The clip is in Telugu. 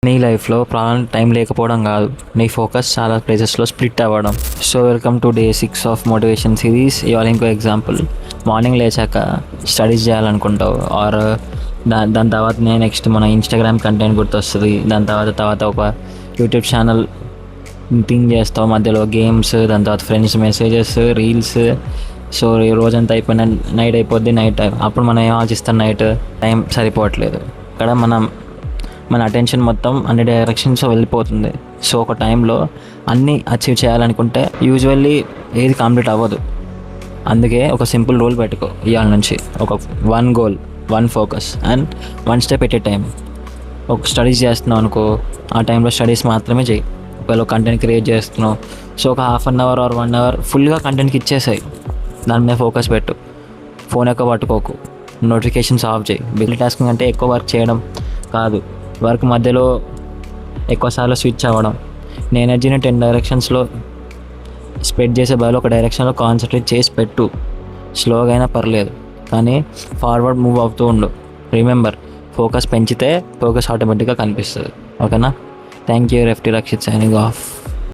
నీ లైఫ్లో టైం లేకపోవడం కాదు, నీ ఫోకస్ చాలా ప్లేసెస్లో స్ప్లిట్ అవ్వడం. So welcome to day 6 of motivation series. ఇవాళ ఇంకో ఎగ్జాంపుల్. మార్నింగ్ లేచాక స్టడీస్ చేయాలనుకుంటావు, ఆర్ దాని తర్వాత నెక్స్ట్ మన ఇన్స్టాగ్రామ్ కంటెంట్ గుర్తొస్తుంది. దాని తర్వాత ఒక యూట్యూబ్ ఛానల్ థింక్ చేస్తావు, మధ్యలో గేమ్స్, దాని తర్వాత ఫ్రెండ్స్ మెసేజెస్, రీల్స్. సో ఈ రోజంతా అయిపోయిన నైట్ అయిపోద్ది. అప్పుడు మనం ఏం ఆలోచిస్తాం, నైట్ టైం సరిపోవట్లేదు. ఇక్కడ మన అటెన్షన్ మొత్తం అన్ని డైరెక్షన్స్ వెళ్ళిపోతుంది. సో ఒక టైంలో అన్నీ అచీవ్ చేయాలనుకుంటే యూజువల్లీ ఏది కంప్లీట్ అవ్వదు. అందుకే ఒక సింపుల్ రూల్ పెట్టుకో ఇవాళ నుంచి. ఒక 1 goal, 1 focus and 1 step at a time. ఒక స్టడీస్ చేస్తున్నావు అనుకో, ఆ టైంలో స్టడీస్ మాత్రమే చేయి. ఒకవేళ కంటెంట్ క్రియేట్ చేస్తున్నావు, సో ఒక ½ అన్ అవర్ ఆర్ 1 అవర్ ఫుల్గా కంటెంట్కి ఇచ్చేసాయి. దాని మీద ఫోకస్ పెట్టు. ఫోన్ ఎక్కువ పట్టుకోకు, నోటిఫికేషన్స్ ఆఫ్ చేయి. బిల్ టాస్కింగ్ అంటే ఎక్కువ వర్క్ చేయడం కాదు, వర్క్ మధ్యలో ఎక్కువసార్లు స్విచ్ అవ్వడం. నీ ఎనర్జీని 10 డైరెక్షన్స్లో స్ప్రెడ్ చేసే బదులు ఒక డైరెక్షన్లో కాన్సన్ట్రేట్ చేసి పెట్టు. స్లోగా అయినా పర్లేదు, కానీ ఫార్వర్డ్ మూవ్ అవుతూ ఉండు. రిమెంబర్, ఫోకస్ పెంచితే ప్రోగ్రెస్ ఆటోమేటిక్గా కనిపిస్తుంది. ఓకేనా? Thank you. రెఫ్టీ రక్షిత్ సైనింగ్ ఆఫ్.